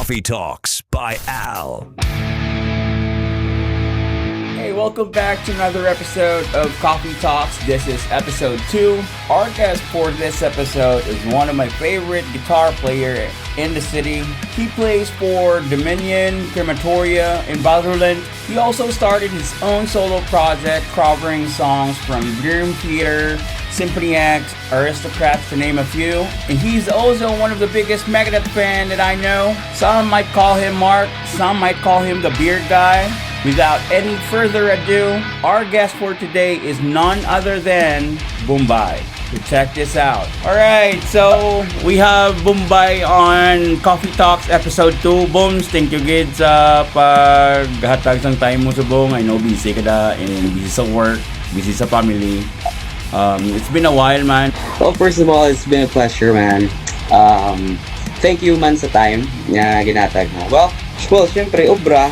Coffee Talks by Al. Hey, welcome back to another episode of Coffee Talks. This is episode 2. Our guest for this episode is one of my favorite guitar player in the city. He plays for Dominion, Crematoria, and Batherland. He also started his own solo project covering songs from Dream Theater, Symphony X, Aristocrats, to name a few. And he's also one of the biggest Megadeth fan that I know. Some might call him Mark, some might call him the beard guy. Without any further ado, our guest for today is none other than Bombay. So check this out. Alright, so we have Bombay on Coffee Talks episode 2. Booms, thank you gid sa paghatag ng time mo sa Bong. I know busy ka na and busy sa work, busy sa family. It's been a while, man. Well, first of all, it's been a pleasure, man. Thank you, man, sa time na ginatag mo. Well, syempre, obra.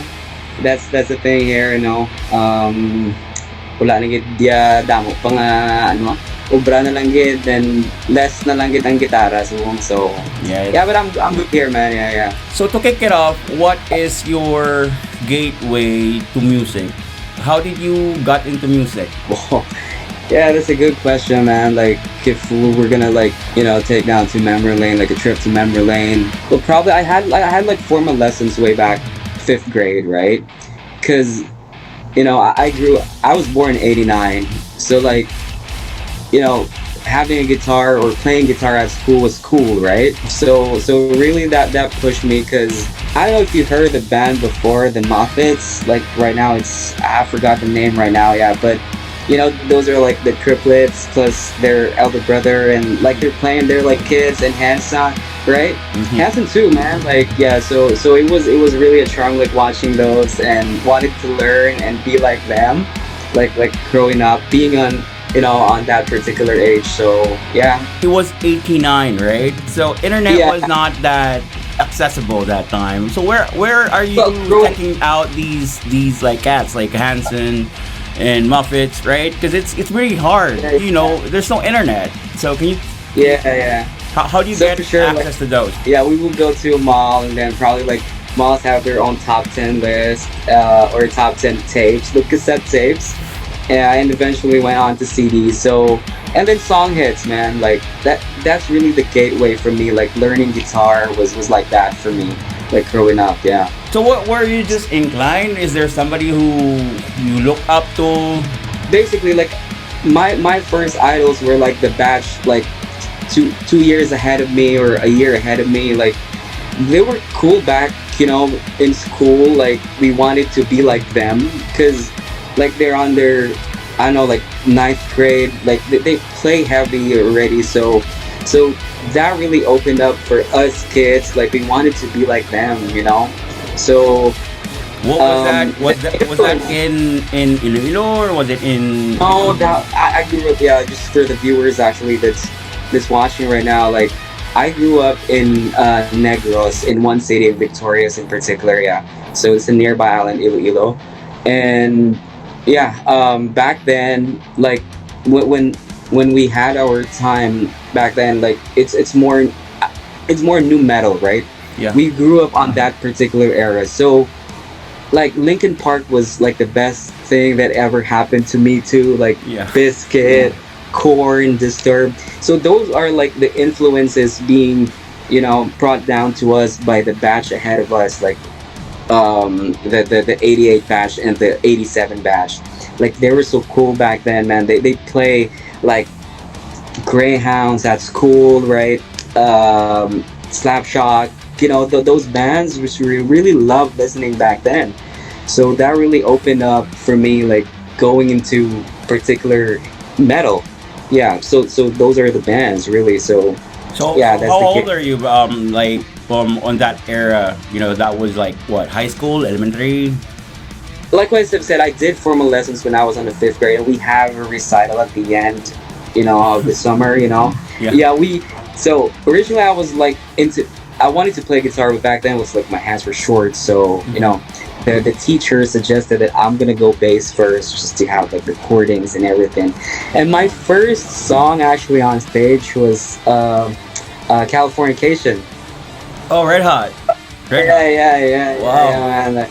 That's the thing here, you know. Wala na gid dia damo pa nga obra na lang gid, then less na lang gid ang gitara so yeah, but I'm good here, man. Yeah. So to kick it off, what is your gateway to music? How did you got into music? Well, yeah, that's a good question, man. Like, if we were gonna take down to memory lane, like a trip to memory lane, well, probably I had like formal lessons way back 5th grade, right? Because I was born in 89, so like, having a guitar or playing guitar at school was cool, right? So really that pushed me, because I don't know if you heard the band before, the Muppets. Like right now I forgot the name right now, yeah, but those are like the triplets plus their elder brother, and like they're like kids and Hanson, right? Mm-hmm. Hanson too, man. Like, yeah, so it was really a charm, like watching those and wanted to learn and be like them, like growing up, being on that particular age. So yeah, it was 89, right? So internet was not that accessible that time. So where are you checking out these like cats like Hanson and Muppets, right? Because it's really hard. There's no internet. So can you? Yeah. How do you get access to those? Yeah, we will go to a mall, and then probably like malls have their own top 10 list or top 10 tapes, the cassette tapes, and eventually went on to CDs. So, and then song hits, man. Like that's really the gateway for me. Like learning guitar was like that for me, like growing up. Yeah. So what were you just inclined? Is there somebody who you look up to? Basically, like my first idols were like the batch, like two years ahead of me or a year ahead of me. Like they were cool back, in school. Like we wanted to be like them, because like they're on their, I don't know, like 9th grade. Like they play heavy already. So that really opened up for us kids. Like we wanted to be like them, So what was that? Was that in Iloilo, or was it in? No, I grew up. Yeah, just for the viewers actually that's watching right now. Like I grew up in Negros, in one city of Victorias in particular. Yeah, so it's a nearby island, Iloilo, and yeah, back then, like when we had our time back then, like it's more new metal, right? Yeah. We grew up on that particular era. So like Linkin Park was like the best thing that ever happened to me too. Like Bizkit, Korn, Disturbed. So those are like the influences being, brought down to us by the batch ahead of us, like the 88 batch and the 87 batch. Like they were so cool back then, man. They play like Greyhounds at school, right? Slapshot. Those bands which we really loved listening back then. So that really opened up for me, like going into particular metal. Yeah, so those are the bands really. So yeah, that's how old are you? Like on that era, that was like what, high school, elementary? Like what I said, I did formal lessons when I was in the 5th grade, and we have a recital at the end, of the summer. So originally I was like I wanted to play guitar, but back then it was like my hands were short, so the teacher suggested that I'm gonna go bass first, just to have like recordings and everything. And my first song actually on stage was Californication. Oh, Red Hot. Right? Yeah, Wow. man.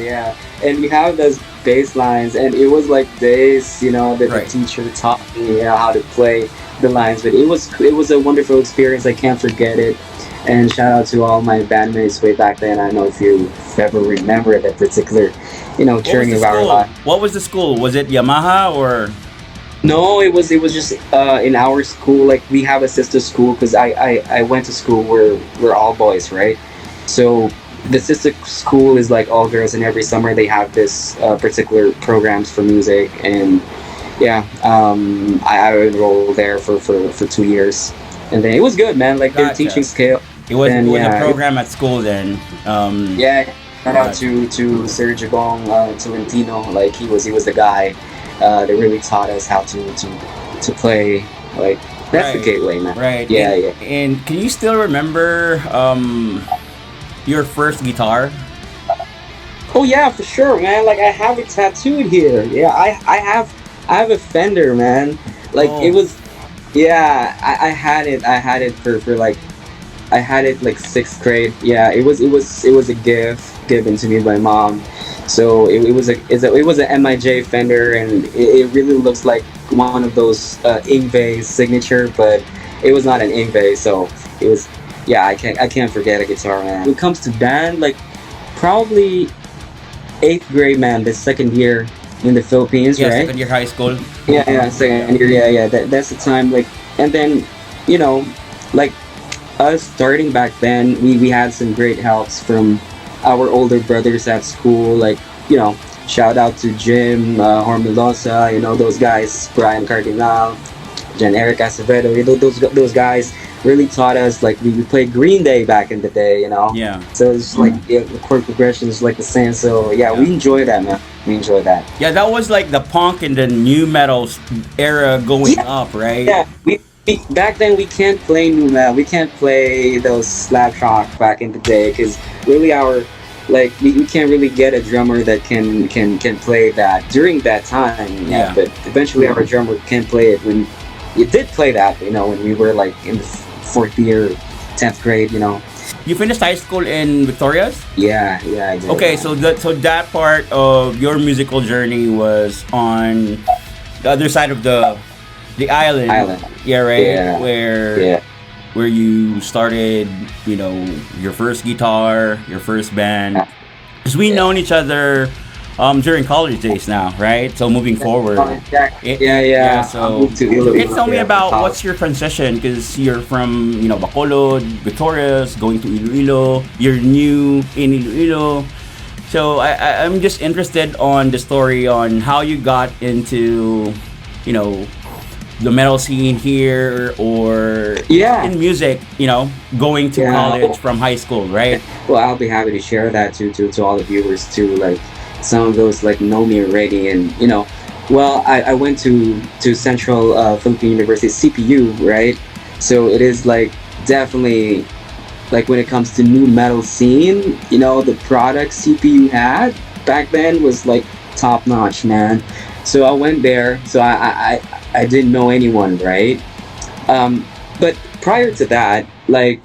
Yeah. And we have those bass lines, and it was like days, that the Right. teacher taught me how to play the lines. But it was a wonderful experience. I can't forget it. And shout out to all my bandmates way back then. I know if you ever remember that particular, What was journey the of our school? life. What was the school? Was it Yamaha or? No, it was just in our school. Like we have a sister school because I went to school where we're all boys, right? So the sister school is like all girls, and every summer they have this particular programs for music, and yeah, I enrolled there for 2 years, and then it was good, man. Like their Gotcha. teaching scale, It then was a yeah, program at school then. yeah. Shout out Gotcha. to Sir Jagong Tolentino. Like he was the guy that really taught us how to play. Like that's the Right. gateway, man. Right. Yeah, yeah. And can you still remember your first guitar? Oh yeah, for sure, man. Like I have it tattooed here. Yeah, I have a Fender, man. Like it Oh, was, yeah. I had it for like I had it like sixth grade. Yeah, it was a gift given to me by mom. So it was a MIJ Fender, and it really looks like one of those Ingve signature, but it was not an Ingve. So it was, yeah. I can't forget a guitar, man. When it comes to band, like probably eighth grade, man. The second year in the Philippines, yeah, right? second year high school. Yeah, second year. Yeah. That's the time. Like, and then you know, like us starting back then, we had some great helps from our older brothers at school. Like, shout out to Jim Hormilosa. Those guys, Brian Cardinal, Jan Eric Acevedo. Those guys really taught us. Like we played Green Day back in the day. Yeah. So it's like, yeah, the chord progression is like the same. So yeah, Yeah. we enjoy that, man. We enjoy that. Yeah, that was like the punk and the new metal era going Yeah, up, right? yeah. We back then we can't play new metal. We can't play those slap rock back in the day because really we can't really get a drummer that can play that during that time. Yeah. But eventually our drummer can play it when you did play that. When we were like in the fourth year, 10th grade. You finished high school in Victoria's? Yeah, I did. Okay, so that part of your musical journey was on the other side of the island. Island. Yeah, right. Yeah. Where Yeah. where you started, your first guitar, your first band. Because we known each other during college days now, right? So moving forward. Yeah. So I moved to Iloilo, you can tell me yeah, about for what's your transition because you're from Bacolod, Victorias, going to Iloilo. You're new in Iloilo. So I'm just interested on the story on how you got into the metal scene here or Yeah. in music. Going to Yeah. college from high school, right? Well, I'll be happy to share that to all the viewers too. Like some of those like know me already, and well, I went to Central Philippine University CPU, right? So it is like definitely like when it comes to new metal scene, the product CPU had back then was like top notch, man. So I went there. So I didn't know anyone, right? But prior to that, like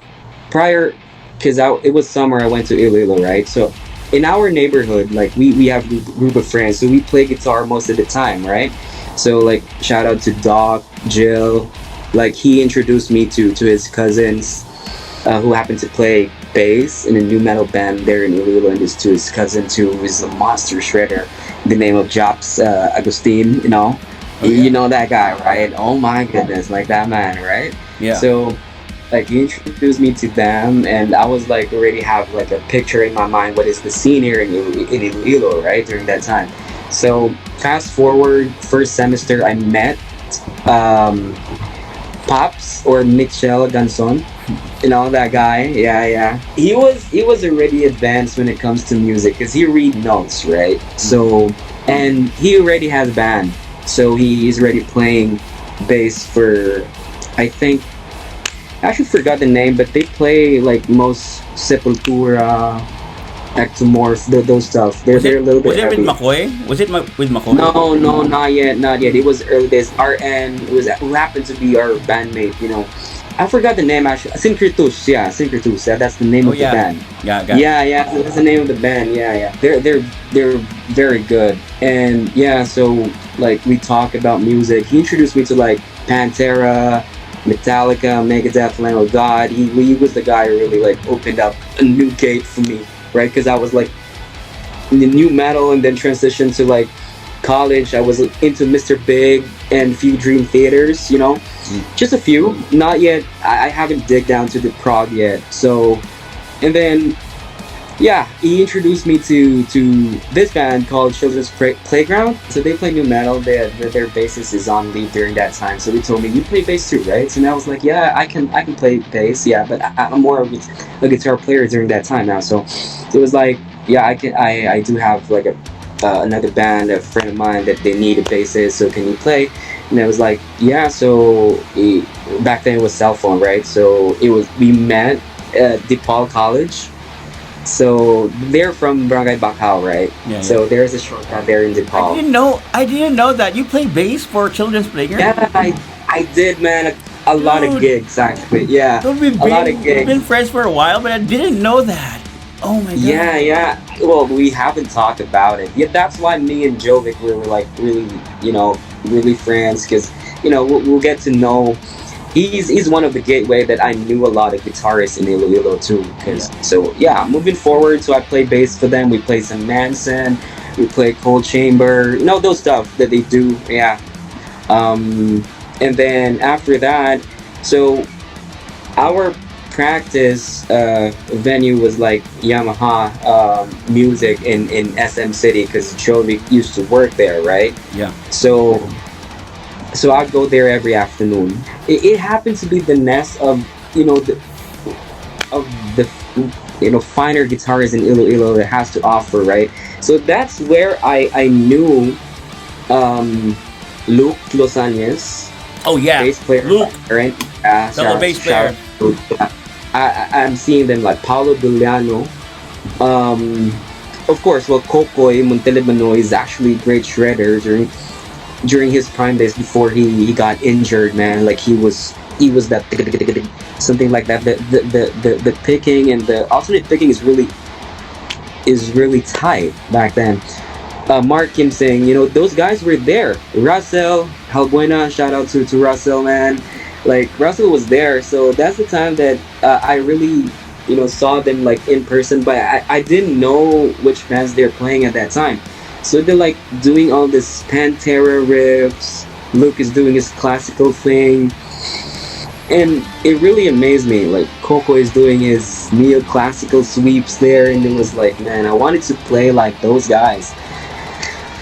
because it was summer, I went to Iloilo, right? So in our neighborhood, like we have a group of friends, so we play guitar most of the time, right? So like shout out to Doc, Jill, like he introduced me to his cousins, who happened to play bass in a new metal band there in Iloilo, and to his cousin too, who is a monster shredder, the name of Jops Agustin, Oh, yeah. you know that guy, right? Oh my goodness, like that man, right? Yeah. So like he introduced me to them, and I was like already have like a picture in my mind what is the scene here in Iloilo, right, during that time. So fast forward first semester, I met Pops or Michel Ganson, that guy. Yeah. He was already advanced when it comes to music because he read notes, right? So and he already has a band, so he's already playing bass for, I think, I actually forgot the name, but they play like most Sepultura, Ectomorph, those stuff. They're a little Was bit it with heavy. McCoy? Was it with McCoy? No, not yet. It was early days. RN who happened to be our bandmate, I forgot the name actually. Syncretus, yeah, Syncretus. Yeah, that's the name Oh of the yeah, band. got it. Yeah, so that's the name of the band. Yeah. They're very good. And yeah, so like we talk about music. He introduced me to like Pantera, Metallica, Megadeth, Lamb of God. He was the guy who really like opened up a new gate for me, right? Because I was like in the new metal and then transitioned to like college. I was into Mr. Big and few Dream Theaters, you know, just a few. Not yet. I haven't dig down to the prog yet. So, and then yeah, he introduced me to this band called Children's Playground. So they play new metal. Their bassist is on leave during that time. So they told me, you play bass too, right? So I was like, yeah, I can play bass, yeah, but I'm more of a guitar player during that time now. So it was like, yeah, I do have like a another band, a friend of mine, that they need a bassist. So can you play? And I was like, yeah. So back then it was cell phone, right? So we met at DePaul College. So they're from Barangay Bacau, right? Yeah. So there's a shortcut there in DePaul. I didn't know that you play bass for Children's Playground. Yeah, I did, man. A lot of gigs, actually. Yeah, a lot of gigs. We've been friends for a while, but I didn't know that. Oh my god. Yeah. Well, we haven't talked about it. Yeah, that's why me and Jovic were like really, really friends, because we'll get to know. He's one of the gateway that I knew a lot of guitarists in Iloilo too. So moving forward, so I play bass for them. We play some Manson, we play Cold Chamber, those stuff that they do. Yeah. And then after that, so our practice venue was like Yamaha Music in SM City, because Jovi used to work there, right? Yeah. So I'd go there every afternoon. It happened to be the nest of the finer guitarists in Iloilo that has to offer, right? So that's where I knew Luke Los Angeles. Oh yeah, bass player, Luke, right? fellow bass player. I'm seeing them like Paulo Doliano. Of course, well, Kokoy Montelibano is actually a great shredder during his prime days before he got injured, man. Like he was that something like that. The picking and the alternate picking is really tight back then. Mark Cambas, those guys were there. Russell Halbuena, shout out to Russell, man. Like Russell was there, so that's the time that I really saw them like in person, but I didn't know which bands they're playing at that time. So they're like doing all this Pantera riffs. Luke is doing his classical thing, and it really amazed me. Like Coco is doing his neoclassical sweeps there, and it was like, man, I wanted to play like those guys.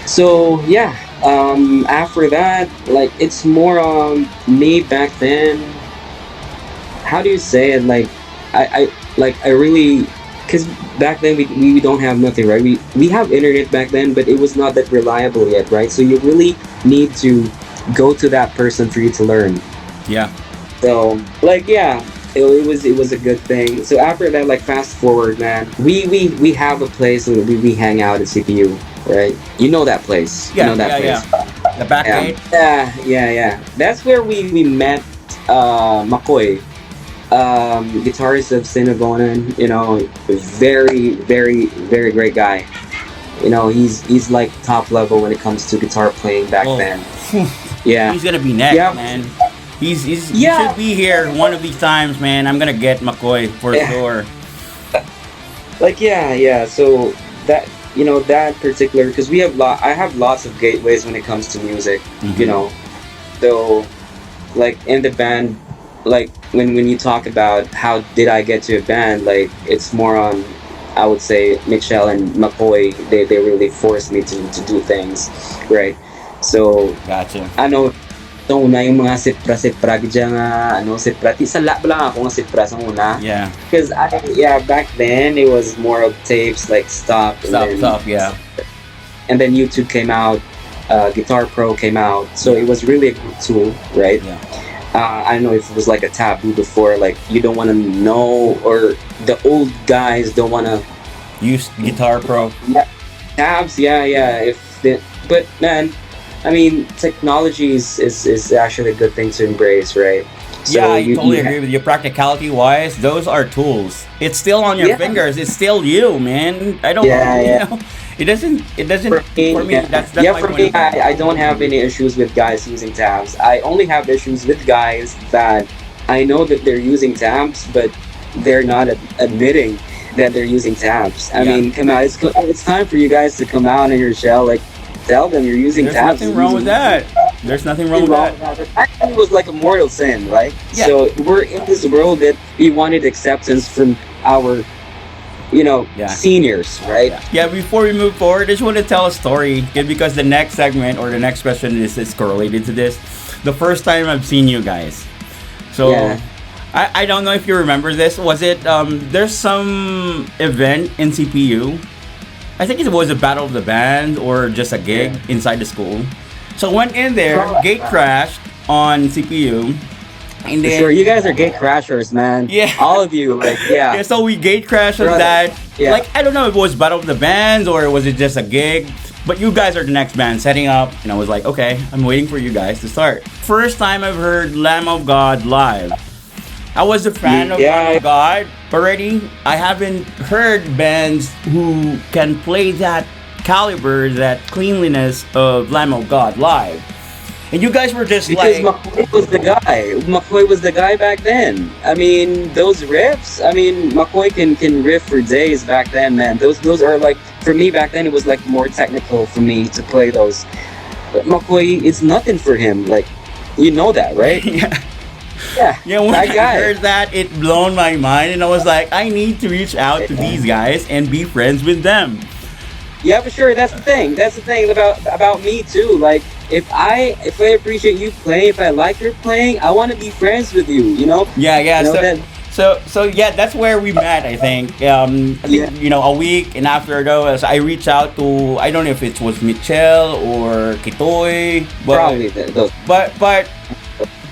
So yeah, after that, like it's more on me back then. How do you say it? Like I really, because back then we don't have nothing, right? We have internet back then, but it was not that reliable yet, right? So you really need to go to that person for you to learn. Yeah. So like it was a good thing. So after that, like fast forward, man, we have a place and we hang out at CPU, right? You know that place. Yeah, you know that place. Yeah. The back gate. Yeah. That's where we met McCoy, guitarist of Sinagonan. Very, very, very great guy. He's like top level when it comes to guitar playing back then. Yeah. He's gonna be next, man. He should be here one of these times, man. I'm gonna get McCoy for sure. Like so that that particular, because I have lots of gateways when it comes to music. So like in the band, like when you talk about how did I get to a band, like it's more on, I would say, Michelle and McCoy. They really forced me to do things, right? So gotcha. So una yung mga sipra nga sipra sala lang ako ng sipra sa una. Yeah. Because back then it was more of tapes like stop, yeah. And then YouTube came out, Guitar Pro came out, so it was really a good tool, right? Yeah. I don't know if it was like a taboo before, like you don't want to know, or the old guys don't want to use Guitar Pro. Yeah. Tabs, but man, I mean, technology is actually a good thing to embrace, right? Yeah, So I totally you agree with you. Practicality wise, those are tools. It's still on your yeah, fingers. It's still you, man. I don't, yeah, you yeah. know, it doesn't, For me, for me, yeah, that's yeah. my For point me, of view. I don't have any issues with guys using tabs. I only have issues with guys that I know that they're using tabs, but they're not admitting that they're using tabs. I Yeah. mean, come on, it's time for you guys to come out in your shell. Like, tell them you're using There's tabs. nothing You're wrong with using that. There's nothing wrong nothing with wrong that. with that. But actually, it was like a mortal sin, right? Yeah. So we're in this world that we wanted acceptance from our, Yeah. seniors, right? Yeah, before we move forward, I just want to tell a story because the next segment or the next question is correlated to this. The first time I've seen you guys. So, Yeah. I don't know if you remember this. Was it, there's some event in CPU? I think it was a battle of the band or just a gig inside the school. So went in there, gate crashed on CPU. And For then, sure, you guys are gate crashers, man. Yeah. All of you, like, yeah. yeah, so we gate crashed on Brother. that. Yeah. Like, I don't know if it was Battle of the Bands or was it just a gig. But you guys are the next band setting up. And I was like, okay, I'm waiting for you guys to start. First time I've heard Lamb of God live. I was a fan of Lamb of God already. I haven't heard bands who can play that caliber, that cleanliness of Lamb of God live. And you guys were just Because like, McCoy was the guy. McCoy was the guy back then. I mean, those riffs. I mean, McCoy can riff for days back then, man. Those are like, for me back then, it was like more technical for me to play those. But McCoy, it's nothing for him. Like, you know that, right? yeah. Yeah. Yeah, when that I guy. heard that, it blown my mind, and I was like, I need to reach out to these guys and be friends with them. Yeah, for sure. That's the thing. That's the thing about me too. Like, if I appreciate you playing, if I like your playing, I want to be friends with you. You know. Yeah, yeah. You know, So, that- so yeah, that's where we met. I think. I think a week and after though, as I reached out to, I don't know if it was Michelle or Kitoy, but probably those. but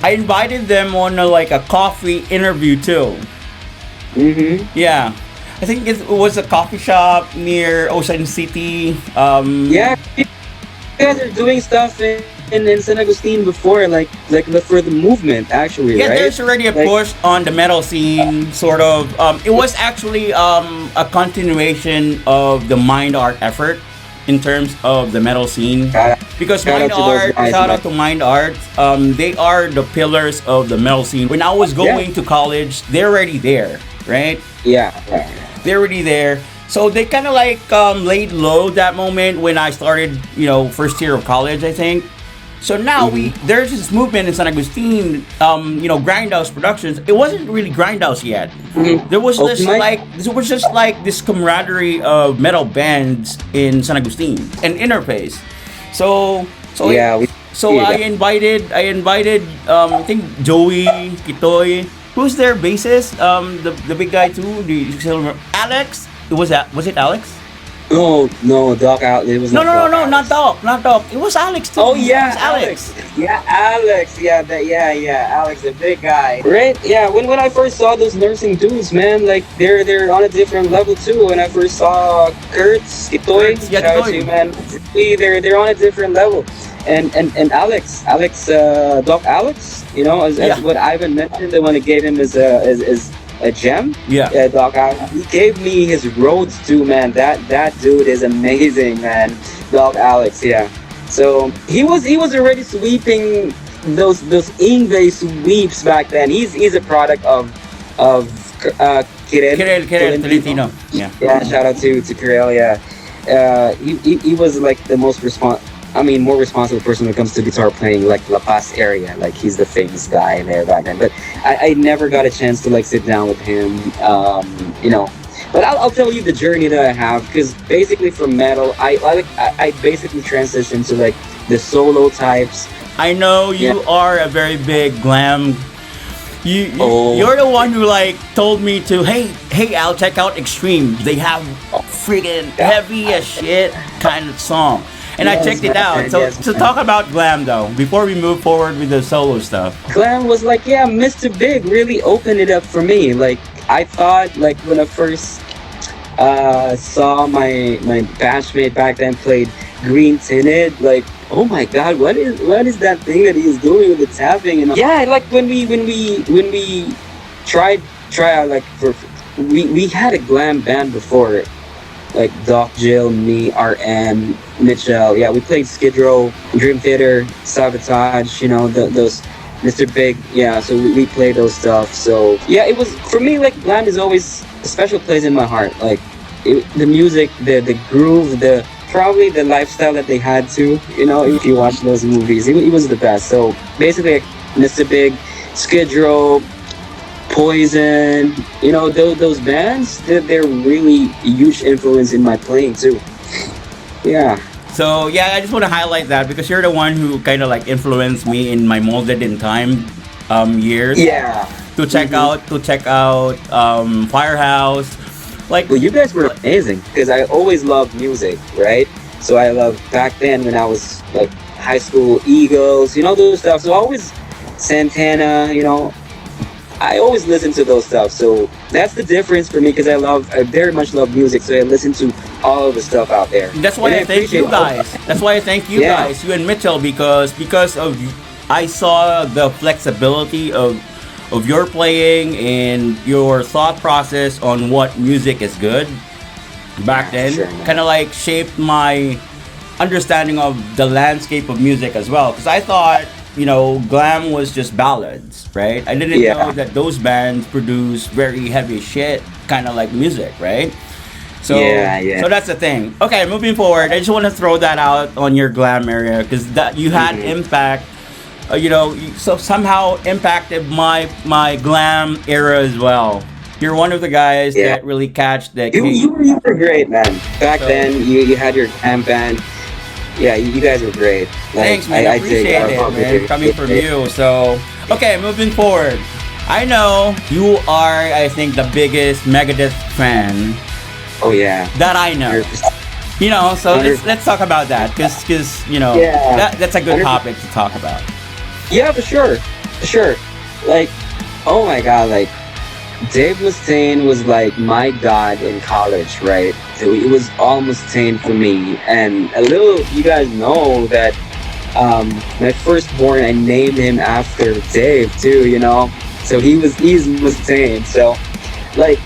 I invited them on like a coffee interview too. Mm-hmm. Yeah. I think it was a coffee shop near Ocean City. Yeah, you guys are doing stuff in San Agustin before, like for the movement, actually, Yeah, right? there's already a Like- push on the metal scene, sort of. It was actually a continuation of the Mind Art effort in terms of the metal scene. Because Shout out Mind to those Art, guys, shout man. out to Mind Art, they are the pillars of the metal scene. When I was going to college, they're already there, right? Yeah. They're already there. So they kind of like laid low that moment when I started, first year of college, I think. So now there's this movement in San Agustin, Grindhouse Productions. It wasn't really Grindhouse yet. There was just like this camaraderie of metal bands in San Agustin and Interface. So Yeah, I invited I think Joey Kitoy. Who's their bassist? The big guy too. Do you still remember? Alex? Was it Alex? No, Doc out. It was No, not not Doc. It was Alex too. Oh It yeah, was Alex. Yeah, Alex. Yeah, Alex, the big guy. Right? Yeah. When I first saw those nursing dudes, man, like they're on a different level too. When I first saw Kurtz, Kitoy, Yeah, shout out Kitoy. to you, man. They're on a different level. And Alex, Doc Alex, as what Ivan mentioned, the one that gave him is a gem. Yeah. Doc Alex. He gave me his Rhodes too, man. That dude is amazing, man. Doc Alex, yeah. So he was already sweeping those Ingve sweeps back then. He's a product of Kirel Tolentino. Yeah. Yeah, shout out to Kirel, yeah. He was like the more responsible person when it comes to guitar playing, like La Paz area. Like he's the famous guy there back then. But I never got a chance to like sit down with him, But I'll tell you the journey that I have, because basically from metal, I basically transitioned to like the solo types. I know you are a very big glam. You're the one who like told me to hey Al, check out Extreme. They have freaking heavy as shit kind of song. And I checked it out. So talk about glam though, before we move forward with the solo stuff. Glam was like, Mr. Big really opened it up for me. Like I thought, like when I first saw my batchmate back then played Green Tinted, like oh my god, what is that thing that he's doing with the tapping? And yeah, like when we try out, like we had a glam band before, like Doc Jill, me, RM, Mitchell. Yeah, we played Skid Row, Dream Theater, Sabotage. Those Mr. Big. Yeah, so we played those stuff. So yeah, it was for me, like glam is always a special place in my heart. Like the music, the groove, probably the lifestyle that they had too. If you watch those movies, it was the best. So basically, like, Mr. Big, Skid Row, Poison, those bands, they're really a huge influence in my playing too. Yeah. So yeah, I just want to highlight that because you're the one who kind of like influenced me in my molded in time years. Yeah. To check out Firehouse. Like, well, you guys were amazing because I always loved music, right? So I loved back then when I was like high school, Eagles, those stuff. So always Santana, I always listen to those stuff. So that's the difference for me because I very much love music. So I listen to all of the stuff out there. That's why I thank you guys. That's why I thank you guys, you and Mitchell, because of I saw the flexibility of your playing and your thought process on what music is good back then. Sure, kind of like shaped my understanding of the landscape of music as well. Because I thought, glam was just ballads, right? I didn't know that those bands produce very heavy shit, kind of like music, right? So, so that's the thing. Okay, moving forward, I just want to throw that out on your glam area because that you had impact. So somehow impacted my glam era as well. You're one of the guys that really catch that. You were great, man. Back then, you had your glam band. Yeah, you guys were great. Like, thanks, man. I appreciate it, man. Coming from you. So, okay, moving forward. I know you are, I think, the biggest Megadeth fan. Oh yeah. That I know. 100%. So let's talk about that, because that's a good topic to talk about. Yeah, for sure. Like, oh my god, like Dave Mustaine was like my god in college, right? So it was all Mustaine for me. And a little, you guys know that my firstborn, I named him after Dave too, So he's Mustaine. So like,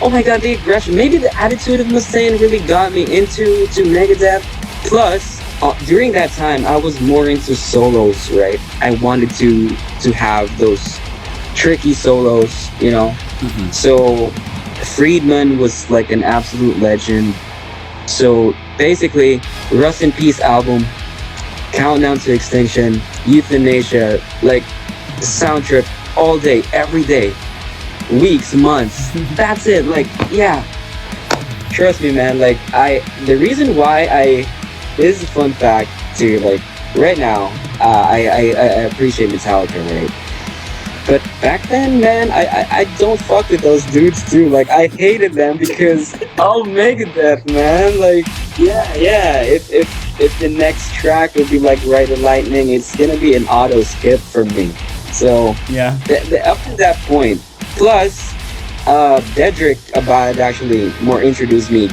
oh my god, the aggression, maybe the attitude of Mustaine really got me into Megadeth. Plus, during that time, I was more into solos, right? I wanted to have those tricky solos, So Friedman was like an absolute legend. So basically, Rust in Peace album, Countdown to Extinction, Euthanasia, like Sound Trip all day, every day, weeks, months. That's it. Like, yeah. Trust me, man. Like, the reason why this is a fun fact too. Like, right now, I appreciate Metallica, right? But back then, man, I don't fuck with those dudes too. Like, I hated them because I'll Megadeth, man. Like, yeah. If the next track would be like Ride the Lightning, it's gonna be an auto skip for me. So yeah, up to that point. Plus, Dedrick Abad actually more introduced me,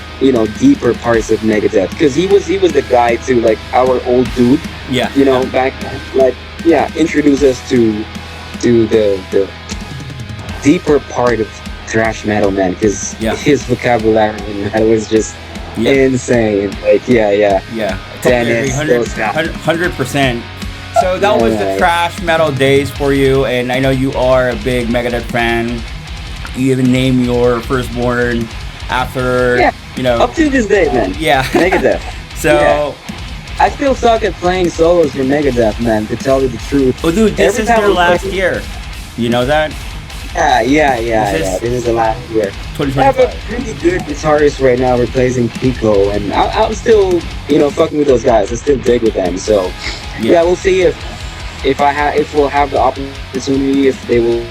deeper parts of Megadeth because he was the guy too, like our old dude. Yeah. Back then, like, introduce us to the deeper part of thrash metal, man, because his vocabulary, man, was just insane. Like, yeah. Totally 100%. So that was the thrash metal days for you, and I know you are a big Megadeth fan. You even name your firstborn after, up to this day, man. Yeah. Megadeth. So I still suck at playing solos for Megadeth, man, to tell you the truth. Oh, dude, this is their last year. You know that? Yeah. This is the last year. 2025. I have a pretty good guitarist right now replacing Pico, and I'm still, fucking with those guys. I still dig with them. So, we'll see if we'll have the opportunity, if they will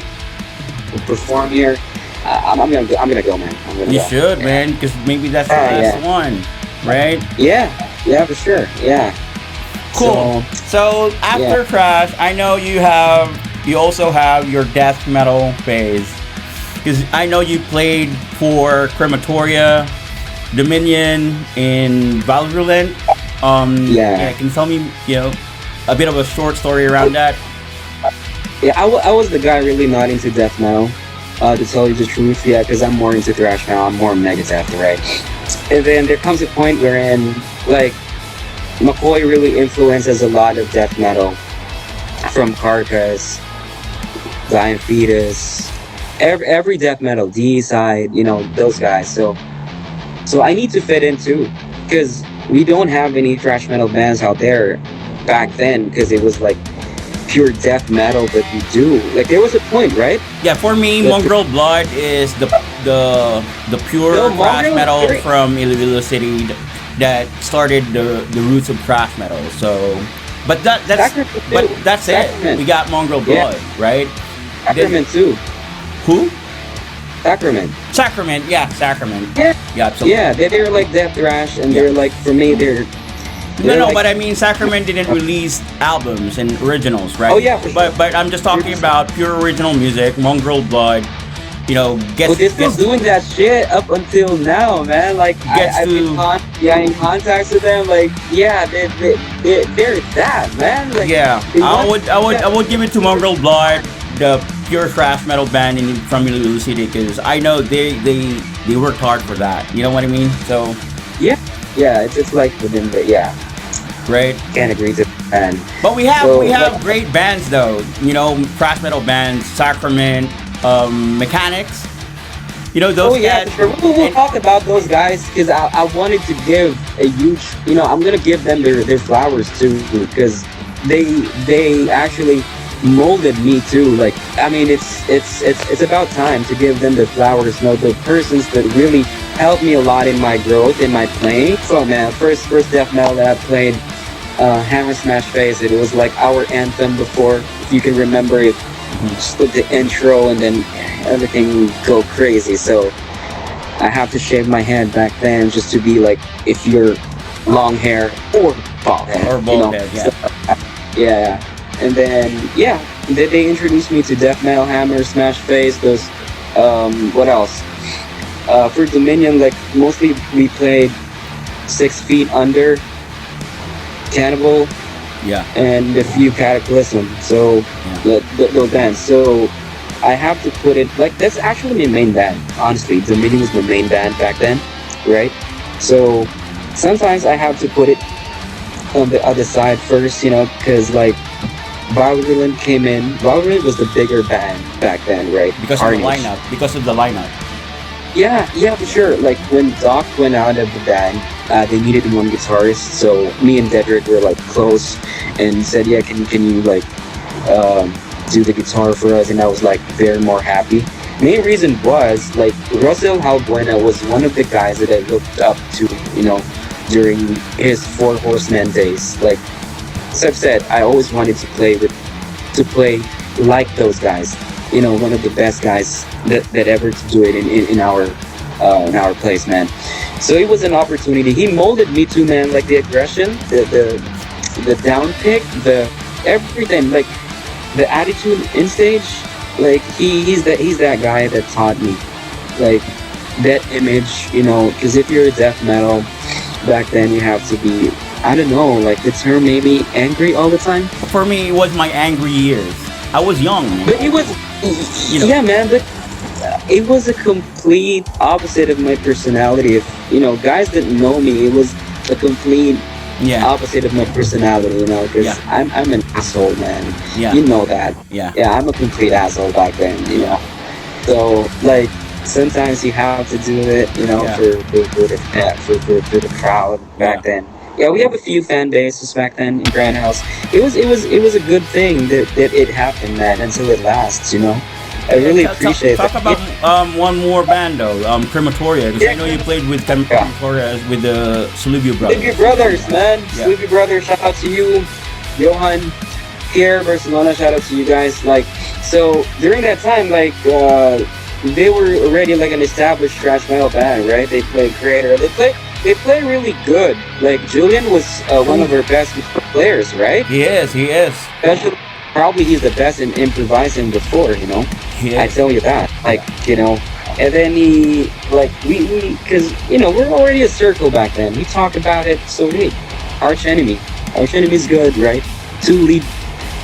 perform here. I'm gonna go, man. You should, man, because maybe that's the last one, right? Yeah, for sure. Yeah. Cool. So after Crash, I know you also have your death metal phase, because I know you played for Crematoria, Dominion, in Valorant. Yeah. Can you tell me, a bit of a short story around that? Yeah, I was the guy really not into death metal, to tell you the truth. Yeah, because I'm more into thrash metal. I'm more Megadeth, right? And then there comes a point wherein, like, McCoy really influences a lot of death metal, from Carcass, Dying Fetus, every death metal, D side, those guys. So I need to fit in too, because we don't have any thrash metal bands out there back then, because it was like pure death metal that we do. Like there was a point, right? Yeah, for me, Mongrel Blood is the pure thrash metal from Iloilo City that started the roots of thrash metal. So, but that's Sacrament. it. We got Mongrel Blood, right? Sacrament too. Who? Sacrament. Sacrament, yeah, Sacrament. Yeah, absolutely. Yeah, they're like death thrash, and they're like, for me, they're no, like, but I mean, Sacrament didn't release albums and originals, right? Oh yeah, for sure. But I'm just talking about pure original music. Mongrel Blood, But they're still doing that shit up until now, man. Like I've been in contact with them. Like they're that, man. Like, I would give it to Mongrel Blood, the pure thrash metal band from Iloilo City, because I know they worked hard for that. You know what I mean? So yeah, it's like within the right. Can't agree to that. But we have great bands though. Thrash metal bands, Sacrament, Mechanics. Those. Oh yeah, for sure. We'll talk about those guys, because I wanted to give a huge. I'm gonna give them their flowers too, because they actually molded me too. Like, I mean, it's about time to give them the flowers. The persons that really helped me a lot in my growth, in my playing. So man, first death metal that I played, Hammer Smash Face. It was like our anthem before, if you can remember it. Just with the intro, and then everything would go crazy. So I have to shave my head back then, just to be like, if you're long hair or bald head. Or bald head, yeah. So, yeah. And then they introduced me to death metal, Hammer Smash Face. Those what else? For Dominion, like mostly we played 6 Feet Under, Cannibal, and a few Cataclysm. So those bands. So I have to put it like, that's actually my main band. Honestly, Dominion was my main band back then, right? So sometimes I have to put it on the other side first, because like Virulent came in. Virulent was the bigger band back then, right? Because of the lineup. Yeah, for sure. Like when Doc went out of the band, they needed one guitarist. So me and Dedrick were like close, and said, "Yeah, can you like do the guitar for us?" And I was like very more happy. Main reason was like Russell Halbuena was one of the guys that I looked up to, during his Four Horsemen days. Like, as I've said, I always wanted to play like those guys. One of the best guys that ever to do it in our place, man. So it was an opportunity. He molded me too, man. Like the aggression, the down pick, the everything, like the attitude in stage. Like he's that guy that taught me, like that image. Because if you're a death metal back then, you have to be, I don't know, like the term maybe angry all the time. For me, it was my angry years. I was young, man. But it was, yeah, man. But it was a complete opposite of my personality. If guys didn't know me, it was a complete opposite of my personality. Because I'm an asshole, man. Yeah, you know that. Yeah, I'm a complete asshole back then. So like sometimes you have to do it. For the crowd back then. Yeah, we have a few fan bases back then in Grand House. It was a good thing that it happened, man, until it lasts. I really appreciate that. Talk about one more band though, Crematoria, because I know you played with Crematoria with the Salubio Brothers. Salubio Brothers, man. Yeah. Salubio Brothers, shout out to you, Johan, Pierre, Barcelona. Shout out to you guys. Like, so during that time, like they were already like an established thrash metal band, right? They played Creator. They play really good. Like Julian was one of our best players, right? He is. Especially, probably he's the best in improvising before, I tell you that. Like, and then he, like, we because, we're already a circle back then. We talked about it. So, hey, arch enemy. Arch enemy is good, right? Two lead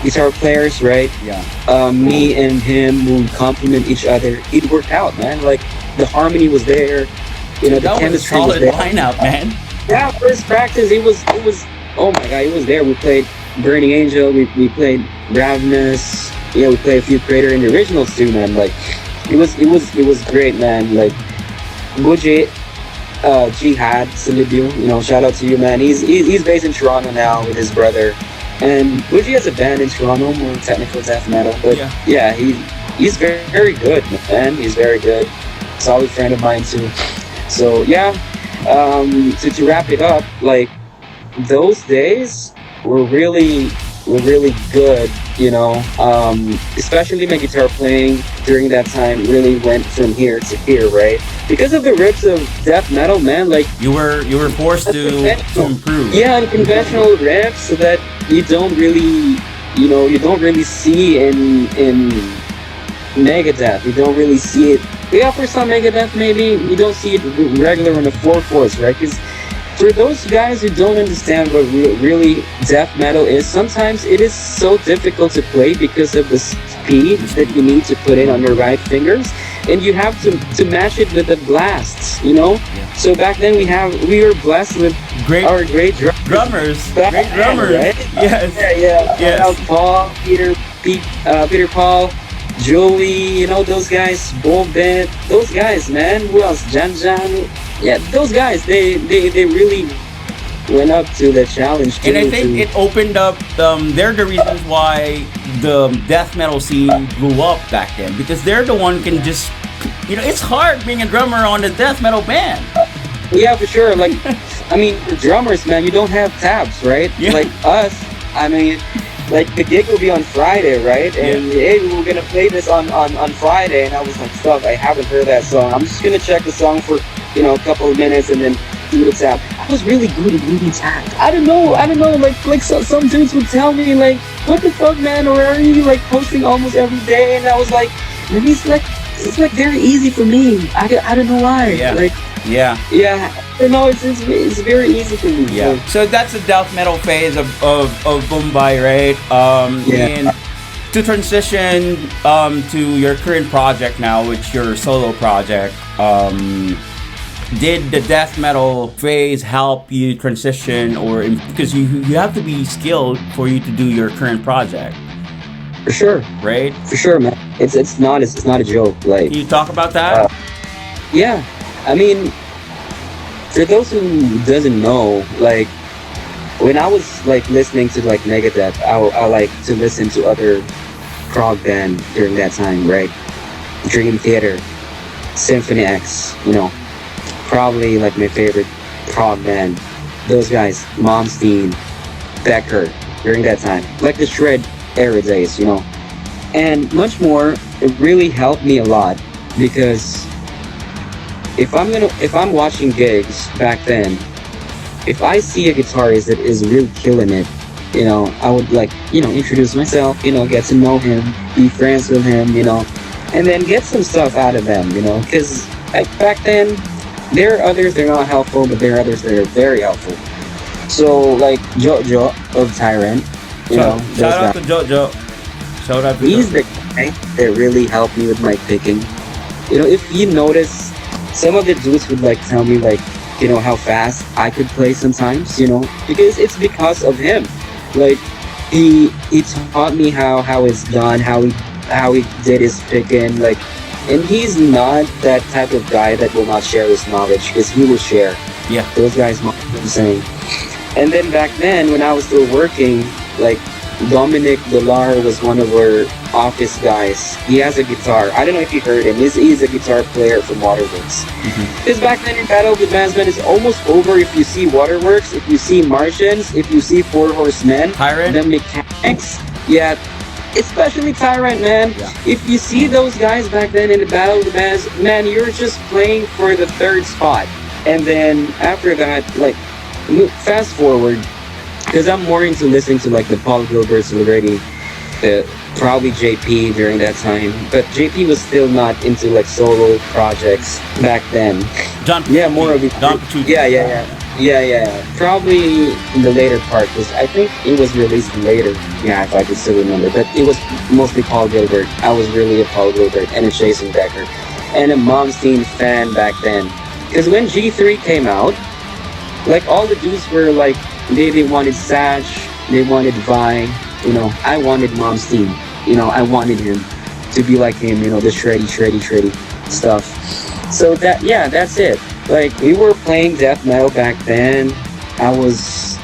guitar players, right? Yeah. Me and him would complement each other. It worked out, man. Like the harmony was there. You know, the chemistry was there. That was a solid lineup, man. Yeah, first practice, it was. Oh my god, it was there. We played Burning Angel. We played Ravenous. Yeah, we played a few Crater in the originals too, man. Like, it was great, man. Like, Buji, Jihad Salibio, you know, shout out to you, man. He's based in Toronto now with his brother, and Buji has a band in Toronto, more technical death metal. But yeah, he's very, very good, man. He's very good. Solid friend of mine too. So yeah, to wrap it up, like those days were really good, you know. Especially my guitar playing during that time really went from here to here, right? Because of the riffs of death metal, man. Like you were forced to improve. Yeah, unconventional riffs so that you don't really see in Megadeth. You don't really see it. Yeah, for some Megadeth maybe you don't see it regular on the 4/4, right? Because for those guys who don't understand what really death metal is, sometimes it is so difficult to play because of the speed that you need to put in on your right fingers, and you have to match it with the blasts, you know. Yeah. So back then we were blessed with our great drummers. Great drummers, right? Yes. Yes. Paul, Peter Paul, Joey, you know, those guys, Bombay, those guys, man. Who else? Jan. Yeah, those guys, they really went up to the challenge too. And I think it opened up, they're the reasons why the death metal scene blew up back then. Because they're the one can just, you know, it's hard being a drummer on a death metal band. Yeah, for sure. Like, I mean, for drummers, man, you don't have tabs, right? Yeah. Like us, I mean, like the gig will be on Friday, right? And hey, we were gonna play this on Friday, and I was like, fuck, I haven't heard that song. I'm just gonna check the song for, you know, a couple of minutes and then do the tab. I was really good at reading tab. I don't know. Like some dudes would tell me like, what the fuck, man? Or are you like posting almost every day? And I was like, maybe it's like very easy for me. I don't know why. Yeah. Like. Yeah. I don't know. It's very easy for me. Yeah. So that's the death metal phase of Bombay, right? And to transition to your current project now, which your solo project, did the death metal phase help you transition, or because you have to be skilled for you to do your current project? For sure. Right. For sure, man. It's not a joke. Like. Can you talk about that? Yeah. I mean, for those who doesn't know, like when I was like listening to like Megadeth, I like to listen to other prog band during that time, right? Dream Theater, Symphony X, you know, probably like my favorite prog band. Those guys, Malmsteen, Becker, during that time, like the Shred era days, you know, and much more. It really helped me a lot because if I'm watching gigs back then, if I see a guitarist that is really killing it, you know, I would like, you know, introduce myself, you know, get to know him, be friends with him, you know, and then get some stuff out of them, you know, because like back then, there are others that are not helpful, but there are others that are very helpful. So like Jojo of Tyrant, you know, shout out to Jojo. Shout out to he's the guy that really helped me with my picking. You know, if you notice, some of the dudes would like tell me like, you know, how fast I could play sometimes, you know, because it's because of him. Like he taught me how it's done, how he did his picking, like, and he's not that type of guy that will not share his knowledge, because he will share. Yeah. Those guys know what I'm saying. And then back then when I was still working, like Dominic Delar was one of our office guys. He has a guitar. I don't know if you heard him. He's a guitar player from Waterworks. Because back then in Battle of the Bands, man, it's almost over if you see Waterworks, if you see Martians, if you see Four Horsemen, Tyrant, the Mechanics. Yeah, especially Tyrant, man. Yeah. If you see those guys back then in the Battle of the Bands, man, you're just playing for the third spot. And then after that, like, fast forward, because I'm more into listening to like the Paul Gilberts already, probably JP during that time, but JP was still not into like solo projects back then. John, yeah, more of it. John, yeah. Probably in the later part, because I think it was released later. Yeah, if I could still remember. But it was mostly Paul Gilbert. I was really a Paul Gilbert and a Jason Becker, and a Momstein fan back then. Because when G3 came out, like all the dudes were like, they wanted Satch, they wanted Vi. You know, I wanted Momstein. You know, I wanted him to be like him. You know, the shreddy stuff. So that's it. Like, we were playing death metal back then. I was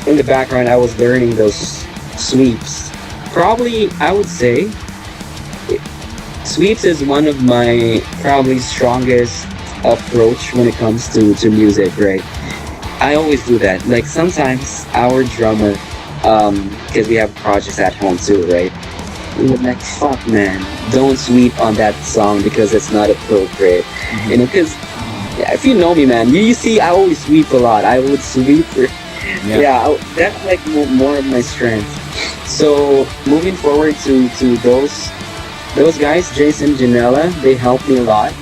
in the background. I was learning those sweeps. Probably, I would say, sweeps is one of my probably strongest approach when it comes to music, right? I always do that. Like, sometimes our drummer, because we have projects at home too, right? We would like, fuck, man, don't sweep on that song because it's not appropriate. You know, because if you know me, man, you see I always sweep a lot. I would sweep for, that's like more of my strength. So moving forward to those guys, Jason, Janela, they helped me a lot.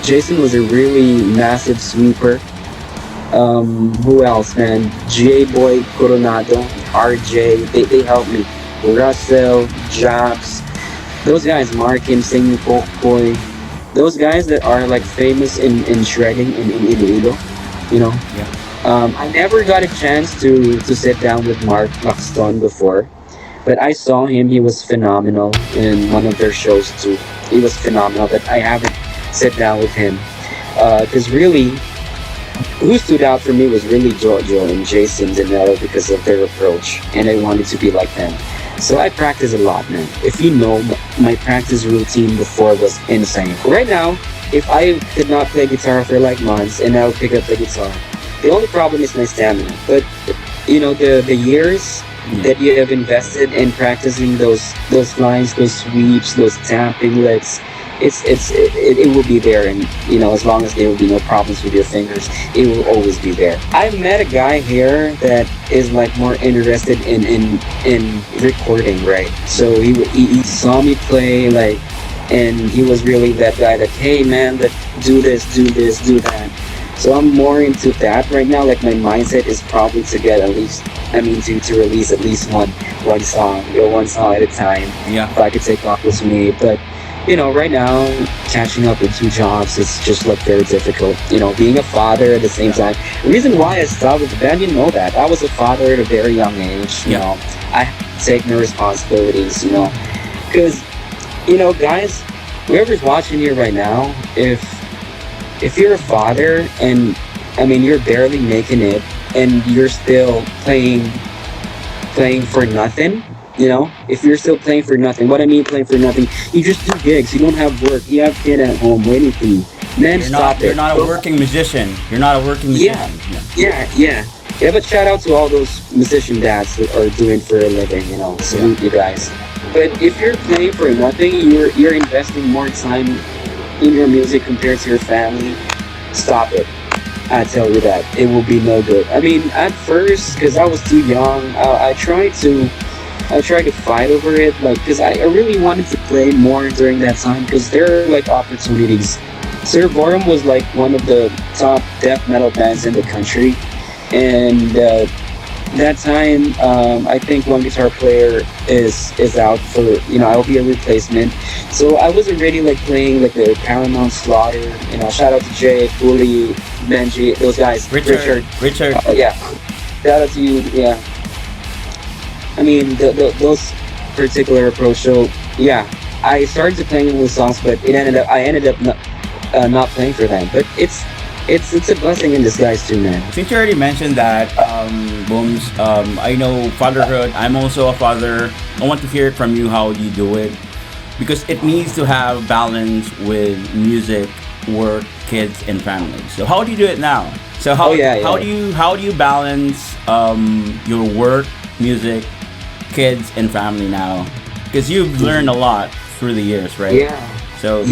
Jason was a really massive sweeper. Who else, man? J-Boy, Coronado, RJ, they helped me. Russell, Jobs, those guys, Mark Cambas, singing Folk Boy, those guys that are like famous in shredding in Iloilo, you know. I never got a chance to sit down with Mark Laxton before, but I saw him. He was phenomenal in one of their shows too. He was phenomenal, but I haven't sit down with him because really, who stood out for me was really Jojo and Jason Danello because of their approach, and I wanted to be like them. So I practice a lot, man. If you know, my practice routine before was insane. Right now, if I could not play guitar for like months and I'll pick up the guitar, the only problem is my stamina. But you know, the years that you have invested in practicing those lines, those sweeps, those tapping licks, it will be there, and you know, as long as there will be no problems with your fingers, it will always be there. I met a guy here that is like more interested in recording, right? So he saw me play, like, and he was really that guy that, hey man, let's do this, do that. So I'm more into that right now. Like, my mindset is probably to get to release at least one song, one song at a time. If I could take off with me, but you know, right now, catching up with 2 jobs is just like very difficult. You know, being a father at the same time. The reason why I stopped with the band, you know that. I was a father at a very young age. You know, I had to take no responsibilities, you know. Because, you know, guys, whoever's watching here right now, if you're a father and, I mean, you're barely making it and you're still playing for nothing, you know, if you're still playing for nothing, what I mean playing for nothing, you just do gigs, you don't have work, you have kid at home waiting for you. Then You're not a working musician. You're not a working musician. Yeah, but shout out to all those musician dads that are doing for a living, you know, salute you guys. But if you're playing for nothing, you're investing more time in your music compared to your family, stop it. I tell you that. It will be no good. I mean, at first, because I was too young, I tried to fight over it, like, because I really wanted to play more during that time, because there are like opportunities. Servorum was like one of the top death metal bands in the country, and that time I think one guitar player is out for, you know, I'll be a replacement. So I was already like playing like the Paramount Slaughter, you know, shout out to Jay, Cooley, Benji, those guys, Richard. Yeah, shout out to you. Yeah, I mean, those particular approach. So yeah, I started playing those songs, but I ended up not playing for them. But it's a blessing in disguise too, man. Since you already mentioned that, Booms, I know fatherhood. I'm also a father. I want to hear it from you how you do it, because it needs to have balance with music, work, kids, and family. So how do you do it now? So how do you balance your work, music, kids, and family now? Because you've learned a lot through the years, right? Yeah. So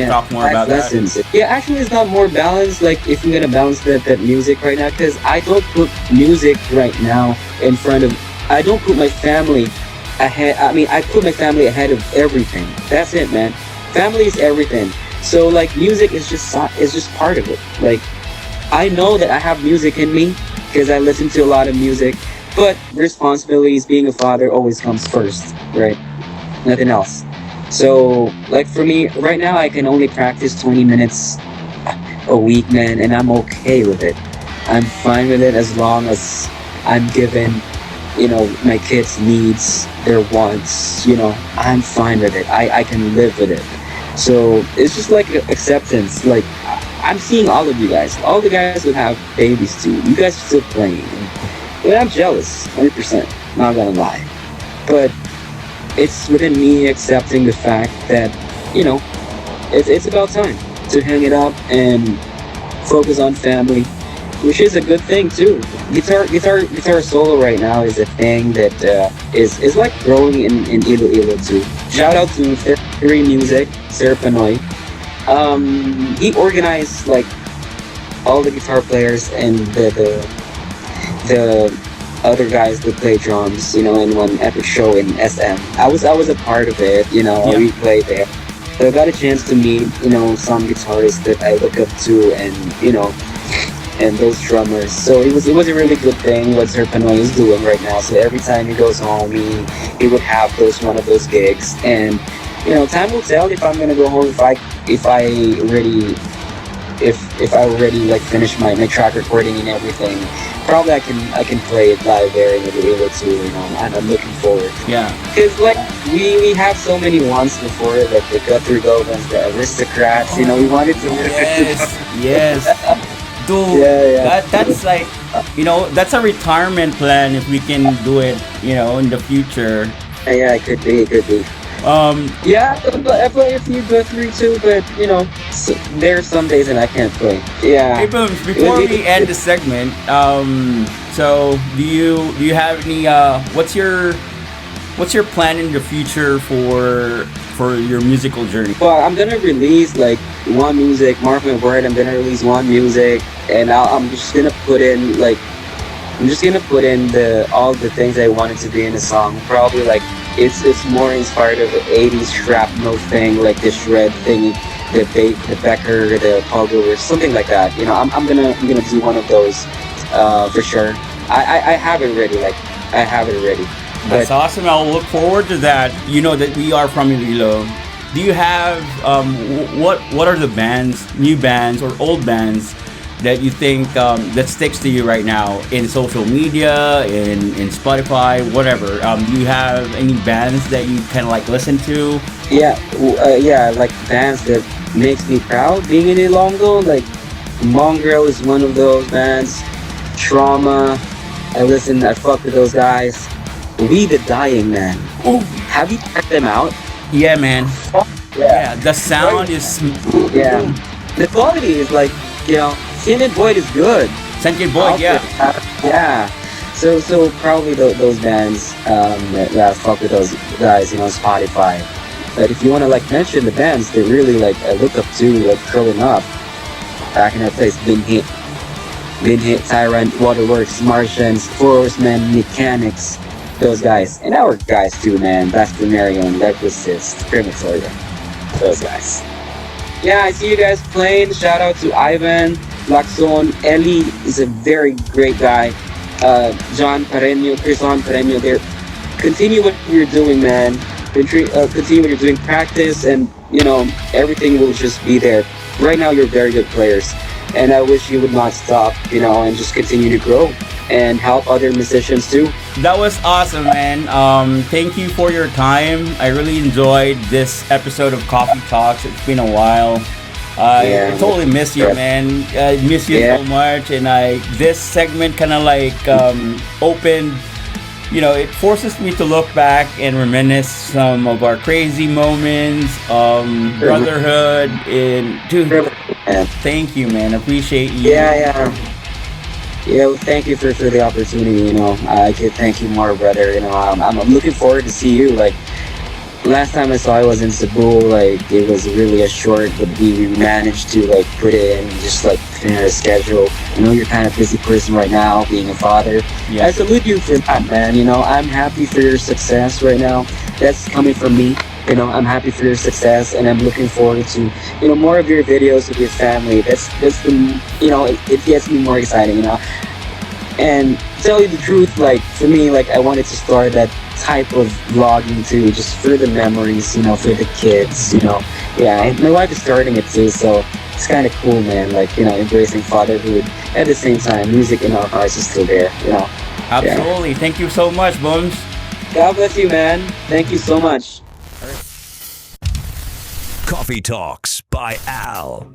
talk more about lessons. that. Yeah, actually, it's not more balanced. Like, if you're gonna balance that music right now, because I don't put music right now in front of. I don't put my family ahead. I mean, I put my family ahead of everything. That's it, man. Family is everything. So like, music is just part of it. Like, I know that I have music in me because I listen to a lot of music, but responsibilities, being a father, always comes first, right? Nothing else. So, like for me, right now, I can only practice 20 minutes a week, man, and I'm okay with it. I'm fine with it as long as I'm given, my kids' needs, their wants, I'm fine with it. I can live with it. So it's just like acceptance. Like I'm seeing all of you guys. All the guys would have babies too. You guys are still playing. And I'm jealous, 100%. Not gonna lie. But it's within me accepting the fact that, it's about time to hang it up and focus on family, which is a good thing too. Guitar solo right now is a thing that is like growing in Iloilo too. Shout out to Three Music, Sir Panoy. He organized like all the guitar players and the other guys that play drums, in one epic show in SM. I was a part of it, Yeah. we played there. So I got a chance to meet, some guitarists that I look up to and those drummers. So it was a really good thing what Sir Panoy is doing right now. So every time he goes home, he would have one of those gigs, and time will tell if I'm gonna go home if I already like finished my track recording and everything. Probably I can play it live there and be able to, and I'm looking forward. Yeah. Because like we have so many wants before, like the Guthrie Govans, the Aristocrats. We wanted to. Yes. Dude, Yeah. that's like, that's a retirement plan if we can do it, in the future. Yeah, it could be. Yeah, I play a few Guthrie too, but there are some days that I can't play. Yeah. Hey, Booms, before we end the segment, so do you have any what's your plan in the future for your musical journey? Well, I'm gonna release like one music. Mark my word, I'm gonna release one music, and I'm just gonna put in all the things I wanted to be in a song. Probably like it's more inspired of the '80s shrapnel thing, like the shred thing, the Becker, the Poggle, or something like that. I'm gonna do one of those for sure. I have it ready. Like I have it ready. That's awesome. I'll look forward to that. You know that we are from Iloilo. Do you have what are the new bands or old bands that you think that sticks to you right now in social media, in Spotify, whatever? Do you have any bands that you kind of like listen to? Yeah, like bands that makes me proud being in Ilonggo. Like Mongrel is one of those bands. Trauma, I fuck with those guys. We the Dying Man. Oh, Have you checked them out? yeah, man. Yeah, the sound is Yeah. The quality is like, Scented Void is good. Sentient Boy. Yeah. Yeah. So probably those bands that fuck with those guys, Spotify. But if you want to like mention the bands that really like I look up to, like growing up, back in that place, Been Hit, Tyrant, Waterworks, Martians, Four Horsemen, Mechanics, those guys, and our guys too, man. Blasphemarian, Leprosist, Crematoria, those guys. Yeah, I see you guys playing. Shout out to Ivan, Laxon, Ellie is a very great guy. John Pareño, Chris Pareño, there. Continue what you're doing, man. Continue what you're doing. Practice, and everything will just be there. Right now, you're very good players, and I wish you would not stop, and just continue to grow and help other musicians too. That was awesome, man. Thank you for your time. I really enjoyed this episode of Coffee Talks. It's been a while. I totally miss you, man. I miss you so much, and this segment kind of like opened. It forces me to look back and reminisce some of our crazy moments, brotherhood, and dude. Thank you, man. Appreciate you. Yeah, well, thank you for the opportunity. I could thank you more, brother. I'm looking forward to see you. Like last time I saw you was in Cebu. Like it was really a short, but we managed to like put it in, just like finish a schedule. I know you're kind of a busy person right now, being a father. Yeah. I salute you for that, man. I'm happy for your success right now. That's coming from me. I'm happy for your success, and I'm looking forward to more of your videos with your family. That's the it gets me more exciting. And to tell you the truth, like for me, like I wanted to start that type of vlogging too, just for the memories, for the kids, Yeah, and my wife is starting it too, so it's kind of cool, man. Like embracing fatherhood at the same time. Music in our hearts is still there, Absolutely. Yeah. Thank you so much, Booms. God bless you, man. Thank you so much. Coffee Talks by Al.